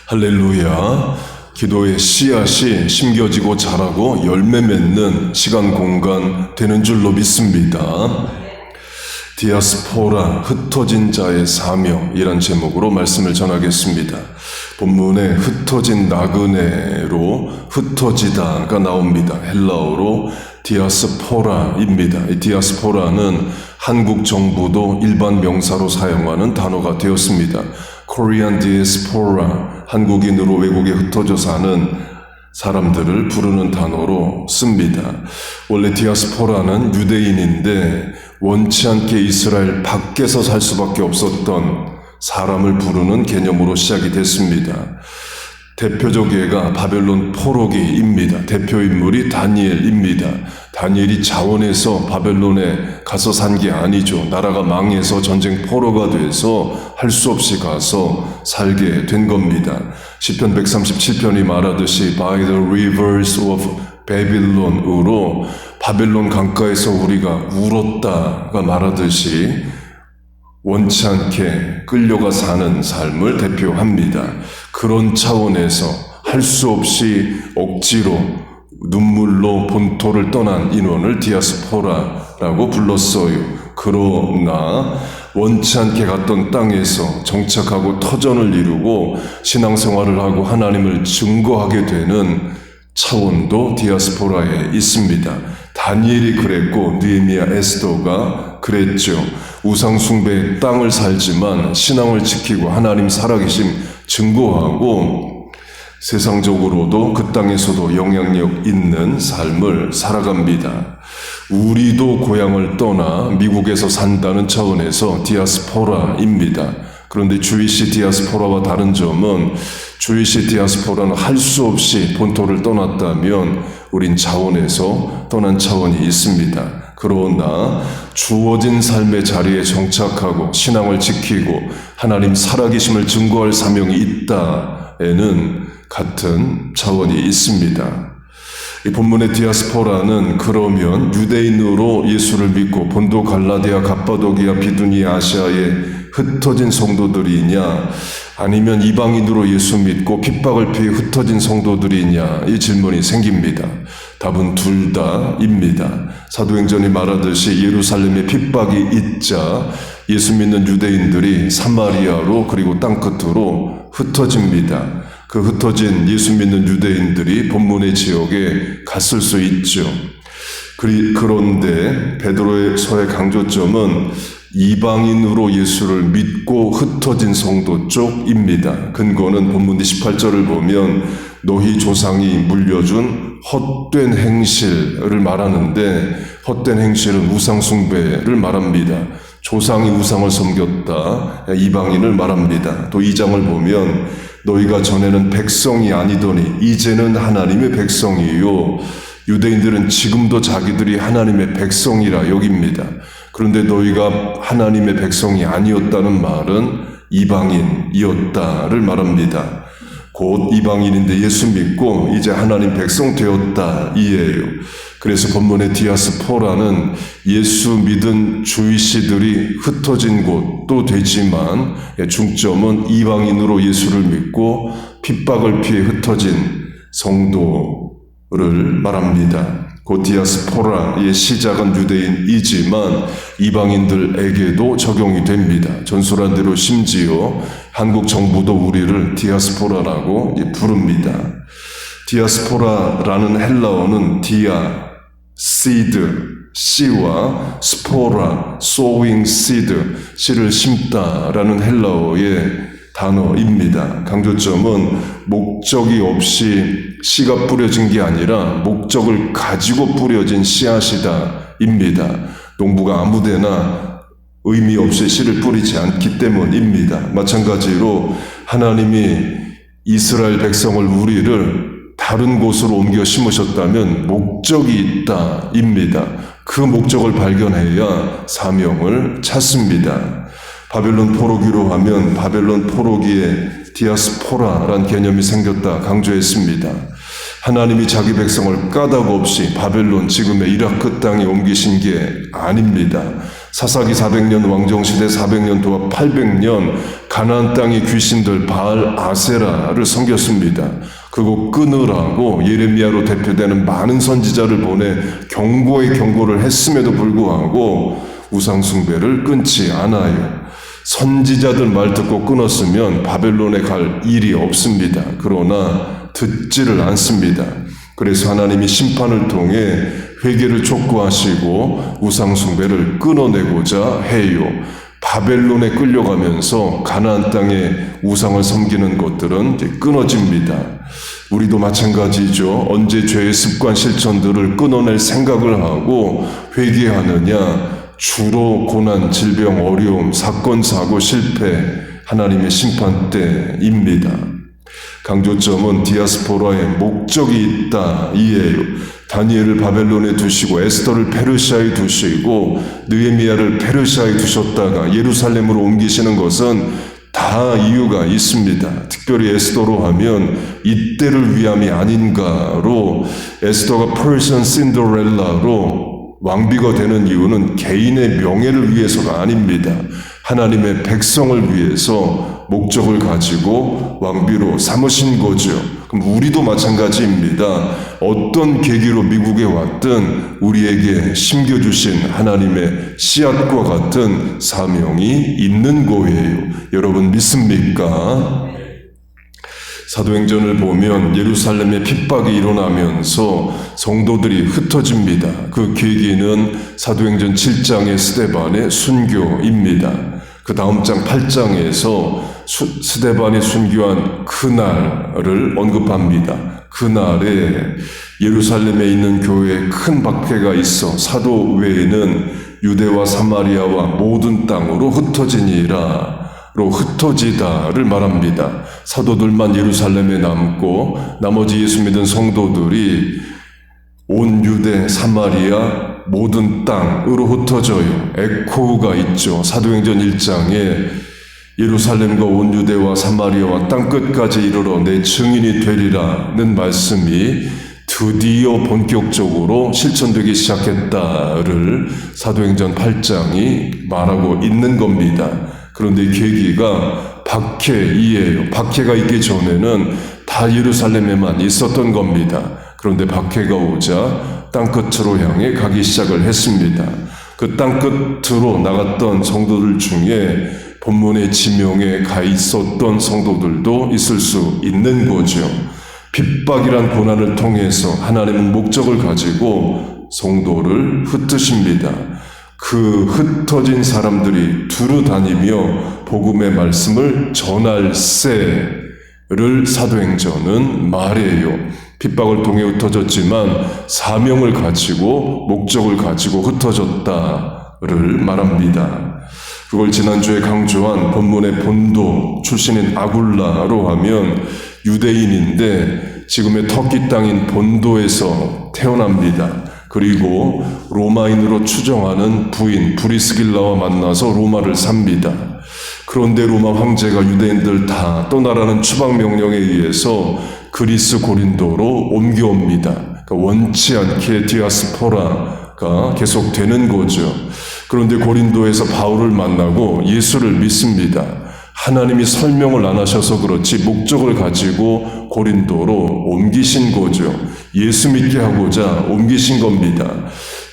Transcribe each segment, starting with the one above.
할렐루야. 기도의 씨앗이 심겨지고 자라고 열매 맺는 시간 공간 되는 줄로 믿습니다. 디아스포라, 흩어진 자의 사명이란 제목으로 말씀을 전하겠습니다. 본문에 흩어진 나그네로 흩어지다가 나옵니다. 헬라어로 디아스포라입니다. 이 디아스포라는 한국 정부도 일반 명사로 사용하는 단어가 되었습니다. Korean Diaspora, 한국인으로 외국에 흩어져 사는 사람들을 부르는 단어로 씁니다. 원래 디아스포라는 유대인인데 원치 않게 이스라엘 밖에서 살 수밖에 없었던 사람을 부르는 개념으로 시작이 됐습니다. 대표적 예가 바벨론 포로기입니다. 대표 인물이 다니엘입니다. 다니엘이 자원해서 바벨론에 가서 산 게 아니죠. 나라가 망해서 전쟁 포로가 돼서 할 수 없이 가서 살게 된 겁니다. 시편 137편이 말하듯이 By the rivers of Babylon으로 바벨론 강가에서 우리가 울었다가 말하듯이 원치 않게 끌려가 사는 삶을 대표합니다. 그런 차원에서 할 수 없이 억지로 눈물로 본토를 떠난 인원을 디아스포라라고 불렀어요. 그러나 원치 않게 갔던 땅에서 정착하고 터전을 이루고 신앙생활을 하고 하나님을 증거하게 되는 차원도 디아스포라에 있습니다. 다니엘이 그랬고 느헤미야, 에스더가 그랬죠. 우상 숭배의 땅을 살지만 신앙을 지키고 하나님 살아계심 증거하고 세상적으로도 그 땅에서도 영향력 있는 삶을 살아갑니다. 우리도 고향을 떠나 미국에서 산다는 차원에서 디아스포라입니다. 그런데 주이시 디아스포라와 다른 점은 주이시 디아스포라는 할 수 없이 본토를 떠났다면 우린 차원에서 떠난 차원이 있습니다. 그러나 주어진 삶의 자리에 정착하고 신앙을 지키고 하나님 살아계심을 증거할 사명이 있다에는 같은 차원이 있습니다. 이 본문의 디아스포라는 그러면 유대인으로 예수를 믿고 본도 갈라디아, 갑바도기아, 비두니아, 아시아에 흩어진 성도들이냐 아니면 이방인으로 예수 믿고 핍박을 피해 흩어진 성도들이냐 이 질문이 생깁니다. 답은 둘 다입니다. 사도행전이 말하듯이 예루살렘에 핍박이 있자 예수 믿는 유대인들이 사마리아로 그리고 땅끝으로 흩어집니다. 그 흩어진 예수 믿는 유대인들이 본문의 지역에 갔을 수 있죠. 그런데 베드로서의 강조점은 이방인으로 예수를 믿고 흩어진 성도 쪽입니다. 근거는 본문 18절을 보면 너희 조상이 물려준 헛된 행실을 말하는데 헛된 행실은 우상 숭배를 말합니다. 조상이 우상을 섬겼다. 이방인을 말합니다. 또 2장을 보면 너희가 전에는 백성이 아니더니 이제는 하나님의 백성이요. 유대인들은 지금도 자기들이 하나님의 백성이라 여깁니다. 그런데 너희가 하나님의 백성이 아니었다는 말은 이방인이었다를 말합니다. 곧 이방인인데 예수 믿고 이제 하나님 백성 되었다 이에요. 그래서 본문의 디아스포라는 예수 믿은 주이시들이 흩어진 곳도 되지만 중점은 이방인으로 예수를 믿고 핍박을 피해 흩어진 성도를 말합니다. 곧 디아스포라의 시작은 유대인이지만 이방인들에게도 적용이 됩니다. 전설한 대로 심지어 한국 정부도 우리를 디아스포라라고 부릅니다. 디아스포라라는 헬라어는 디아, 시드, 씨와 스포라, sowing seed, 씨를 심다라는 헬라어의 단어입니다. 강조점은 목적이 없이 씨가 뿌려진 게 아니라 목적을 가지고 뿌려진 씨앗이다입니다. 농부가 아무데나 의미 없이 씨를 뿌리지 않기 때문입니다. 마찬가지로 하나님이 이스라엘 백성을 우리를 다른 곳으로 옮겨 심으셨다면 목적이 있다입니다. 그 목적을 발견해야 사명을 찾습니다. 바벨론 포로기로 하면 바벨론 포로기에 디아스포라란 개념이 생겼다 강조했습니다. 하나님이 자기 백성을 까닭 없이 바벨론 지금의 이라크 땅에 옮기신 게 아닙니다. 사사기 400년, 왕정시대 400년 동안 800년 가나안 땅의 귀신들 바알 아세라를 섬겼습니다. 그거 끊으라고 예레미야로 대표되는 많은 선지자를 보내 경고의 경고를 했음에도 불구하고 우상 숭배를 끊지 않아요. 선지자들 말 듣고 끊었으면 바벨론에 갈 일이 없습니다. 그러나 듣지를 않습니다. 그래서 하나님이 심판을 통해 회개를 촉구하시고 우상 숭배를 끊어내고자 해요. 바벨론에 끌려가면서 가나안 땅에 우상을 섬기는 것들은 이제 끊어집니다. 우리도 마찬가지죠. 언제 죄의 습관 실천들을 끊어낼 생각을 하고 회개하느냐? 주로 고난, 질병, 어려움, 사건, 사고, 실패, 하나님의 심판 때입니다. 강조점은 디아스포라의 목적이 있다 이에요. 다니엘을 바벨론에 두시고 에스더를 페르시아에 두시고 느헤미야를 페르시아에 두셨다가 예루살렘으로 옮기시는 것은 다 이유가 있습니다. 특별히 에스더로 하면 이때를 위함이 아닌가로 에스더가 퍼시안 신데렐라로 왕비가 되는 이유는 개인의 명예를 위해서가 아닙니다. 하나님의 백성을 위해서 목적을 가지고 왕비로 삼으신 거죠. 그럼 우리도 마찬가지입니다. 어떤 계기로 미국에 왔든 우리에게 심겨주신 하나님의 씨앗과 같은 사명이 있는 거예요. 여러분 믿습니까? 사도행전을 보면 예루살렘에 핍박이 일어나면서 성도들이 흩어집니다. 그 계기는 사도행전 7장의 스데반의 순교입니다. 그 다음 장 8장에서 스데반이 순교한 그날을 언급합니다. 그날에 예루살렘에 있는 교회에 큰 박해가 있어 사도 외에는 유대와 사마리아와 모든 땅으로 흩어지니라. 로 흩어지다를 말합니다. 사도들만 예루살렘에 남고 나머지 예수 믿은 성도들이 온 유대, 사마리아 모든 땅으로 흩어져요. 에코가 있죠. 사도행전 1장에 예루살렘과 온 유대와 사마리아와 땅끝까지 이르러 내 증인이 되리라는 말씀이 드디어 본격적으로 실천되기 시작했다를 사도행전 8장이 말하고 있는 겁니다. 그런데 계기가 박해이에요. 박해가 있기 전에는 다 예루살렘에만 있었던 겁니다. 그런데 박해가 오자 땅끝으로 향해 가기 시작을 했습니다. 그 땅끝으로 나갔던 성도들 중에 본문의 지명에 가 있었던 성도들도 있을 수 있는 거죠. 핍박이란 고난을 통해서 하나님은 목적을 가지고 성도를 흩으십니다. 그 흩어진 사람들이 두루 다니며 복음의 말씀을 전할세를 사도행전은 말해요. 핍박을 통해 흩어졌지만 사명을 가지고 목적을 가지고 흩어졌다를 말합니다. 그걸 지난주에 강조한 본문의 본도 출신인 아굴라로 하면 유대인인데 지금의 터키 땅인 본도에서 태어납니다. 그리고 로마인으로 추정하는 부인 브리스길라와 만나서 로마를 삽니다. 그런데 로마 황제가 유대인들 다 떠나라는 추방 명령에 의해서 그리스 고린도로 옮겨옵니다. 그러니까 원치 않게 디아스포라가 계속되는 거죠. 그런데 고린도에서 바울을 만나고 예수를 믿습니다. 하나님이 설명을 안 하셔서 그렇지 목적을 가지고 고린도로 옮기신 거죠. 예수 믿게 하고자 옮기신 겁니다.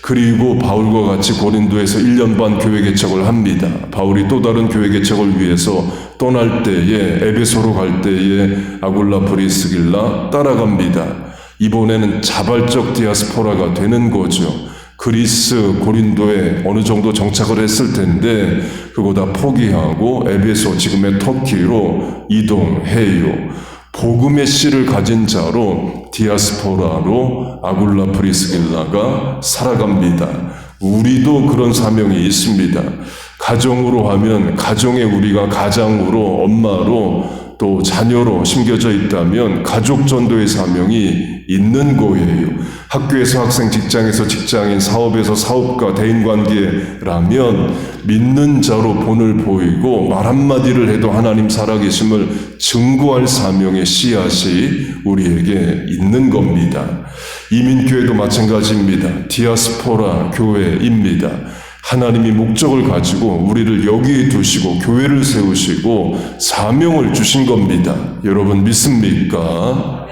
그리고 바울과 같이 고린도에서 1년 반 교회 개척을 합니다. 바울이 또 다른 교회 개척을 위해서 떠날 때에 에베소로 갈 때에 아굴라 브리스길라 따라갑니다. 이번에는 자발적 디아스포라가 되는 거죠. 그리스 고린도에 어느 정도 정착을 했을 텐데 그거 다 포기하고 에베소 지금의 터키로 이동해요. 복음의 씨를 가진 자로 디아스포라로 아굴라 브리스길라가 살아갑니다. 우리도 그런 사명이 있습니다. 가정으로 하면 가정에 우리가 가장으로 엄마로 또 자녀로 심겨져 있다면 가족 전도의 사명이 있는 거예요. 학교에서 학생, 직장에서 직장인, 사업에서 사업가, 대인관계라면 믿는 자로 본을 보이고 말 한마디를 해도 하나님 살아계심을 증거할 사명의 씨앗이 우리에게 있는 겁니다. 이민교회도 마찬가지입니다. 디아스포라 교회입니다. 하나님이 목적을 가지고 우리를 여기에 두시고 교회를 세우시고 사명을 주신 겁니다. 여러분 믿습니까?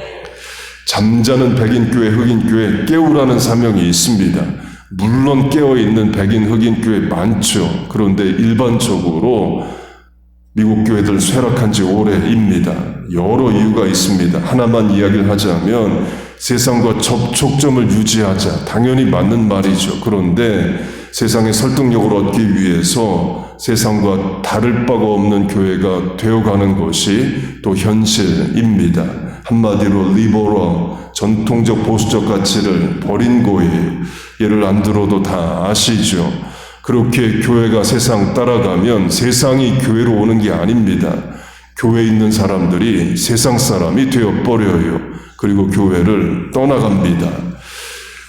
잠자는 백인교회, 흑인교회 깨우라는 사명이 있습니다. 물론 깨어있는 백인, 흑인교회 많죠. 그런데 일반적으로 미국 교회들 쇠락한 지 오래입니다. 여러 이유가 있습니다. 하나만 이야기를 하자면 세상과 접촉점을 유지하자. 당연히 맞는 말이죠. 그런데 세상의 설득력을 얻기 위해서 세상과 다를 바가 없는 교회가 되어가는 것이 또 현실입니다. 한마디로 리버럴, 전통적 보수적 가치를 버린 거예요. 예를 안 들어도 다 아시죠. 그렇게 교회가 세상 따라가면 세상이 교회로 오는 게 아닙니다. 교회에 있는 사람들이 세상 사람이 되어버려요. 그리고 교회를 떠나갑니다.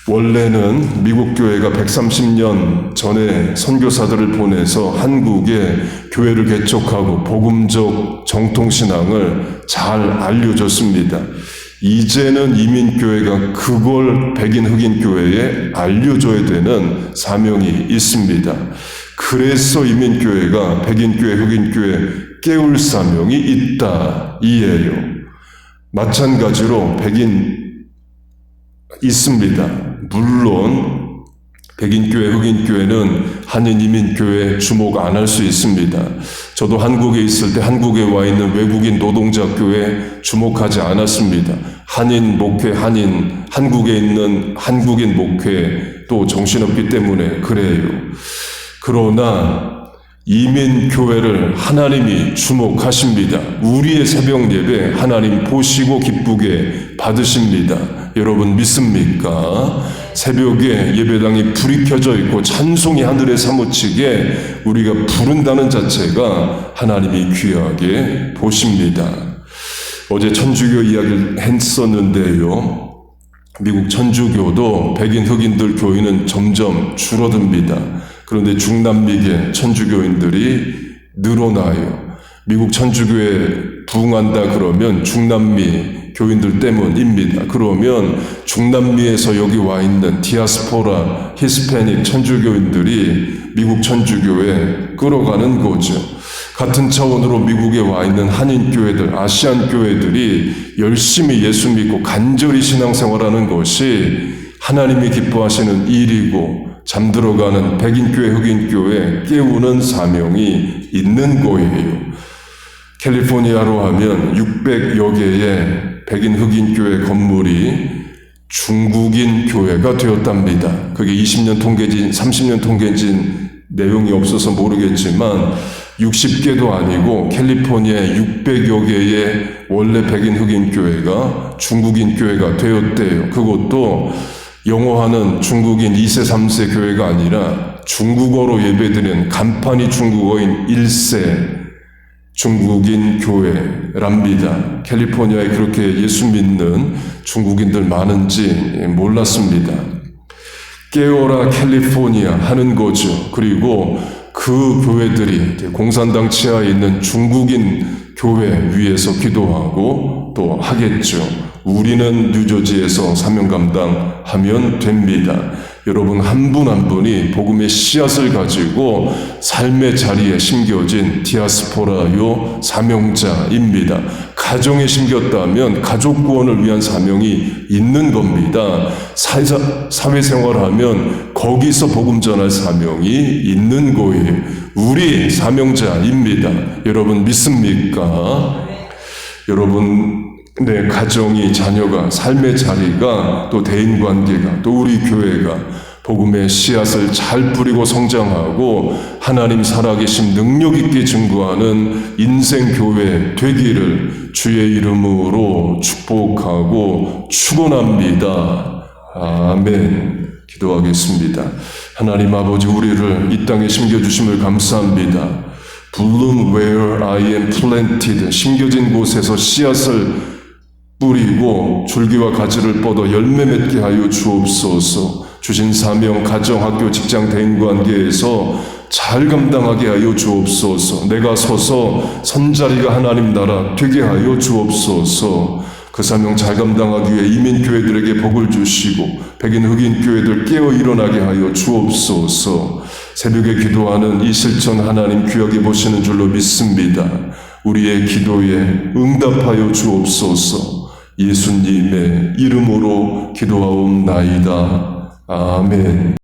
원래는 미국 교회가 130년 전에 선교사들을 보내서 한국에 교회를 개척하고 복음적 정통신앙을 잘 알려줬습니다. 이제는 이민교회가 그걸 백인 흑인 교회에 알려줘야 되는 사명이 있습니다. 그래서 이민교회가 백인교회 흑인교회 깨울 사명이 있다 이예요. 마찬가지로 백인 있습니다. 물론 백인교회, 흑인교회는 한인 이민교회 주목 안 할 수 있습니다. 저도 한국에 있을 때 한국에 와 있는 외국인 노동자 교회 주목하지 않았습니다. 한인 목회, 한국에 있는 한국인 목회 또 정신없기 때문에 그래요. 그러나 이민교회를 하나님이 주목하십니다. 우리의 새벽 예배 하나님 보시고 기쁘게 받으십니다. 여러분 믿습니까? 새벽에 예배당이 불이 켜져 있고 찬송이 하늘에 사무치게 우리가 부른다는 자체가 하나님이 귀하게 보십니다. 어제 천주교 이야기를 했었는데요. 미국 천주교도 백인 흑인들 교인은 점점 줄어듭니다. 그런데 중남미계 천주교인들이 늘어나요. 미국 천주교에 부흥한다 그러면 중남미 교인들 때문입니다. 그러면 중남미에서 여기 와 있는 디아스포라, 히스패닉 천주교인들이 미국 천주교에 끌어가는 거죠. 같은 차원으로 미국에 와 있는 한인교회들, 아시안 교회들이 열심히 예수 믿고 간절히 신앙생활하는 것이 하나님이 기뻐하시는 일이고 잠들어가는 백인교회, 흑인교회 깨우는 사명이 있는 거예요. 캘리포니아로 하면 600여 개의 백인 흑인교회 건물이 중국인 교회가 되었답니다. 그게 20년 통계진, 30년 통계진 내용이 없어서 모르겠지만 60개도 아니고 캘리포니아에 600여 개의 원래 백인 흑인 교회가 중국인 교회가 되었대요. 그것도 영어하는 중국인 2세, 3세 교회가 아니라 중국어로 예배드리는 간판이 중국어인 1세 중국인 교회랍니다. 캘리포니아에 그렇게 예수 믿는 중국인들 많은지 몰랐습니다. 깨어라 캘리포니아 하는 거죠. 그리고 그 교회들이 공산당 치하에 있는 중국인 교회 위에서 기도하고 또 하겠죠. 우리는 뉴저지에서 사명 감당하면 됩니다. 여러분 한 분 한 분이 복음의 씨앗을 가지고 삶의 자리에 심겨진 디아스포라요 사명자입니다. 가정에 심겼다면 가족 구원을 위한 사명이 있는 겁니다. 사회생활하면 거기서 복음 전할 사명이 있는 거예요. 우리 사명자입니다. 여러분 믿습니까? 여러분 내 가정이, 자녀가, 삶의 자리가, 또 대인관계가, 또 우리 교회가 복음의 씨앗을 잘 뿌리고 성장하고 하나님 살아계신 능력 있게 증거하는 인생교회 되기를 주의 이름으로 축복하고 축원합니다. 아멘. 기도하겠습니다. 하나님 아버지, 우리를 이 땅에 심겨주심을 감사합니다. Bloom where I am planted. 심겨진 곳에서 씨앗을 뿌리고 줄기와 가지를 뻗어 열매 맺게 하여 주옵소서. 주신 사명, 가정, 학교, 직장, 대인관계에서 잘 감당하게 하여 주옵소서. 내가 서서 선자리가 하나님 나라 되게 하여 주옵소서. 그 사명 잘 감당하기 위해 이민교회들에게 복을 주시고 백인 흑인 교회들 깨어 일어나게 하여 주옵소서. 새벽에 기도하는 이 실천 하나님 귀하게 보시는 줄로 믿습니다. 우리의 기도에 응답하여 주옵소서. 예수님의 이름으로 기도하옵나이다. 아멘.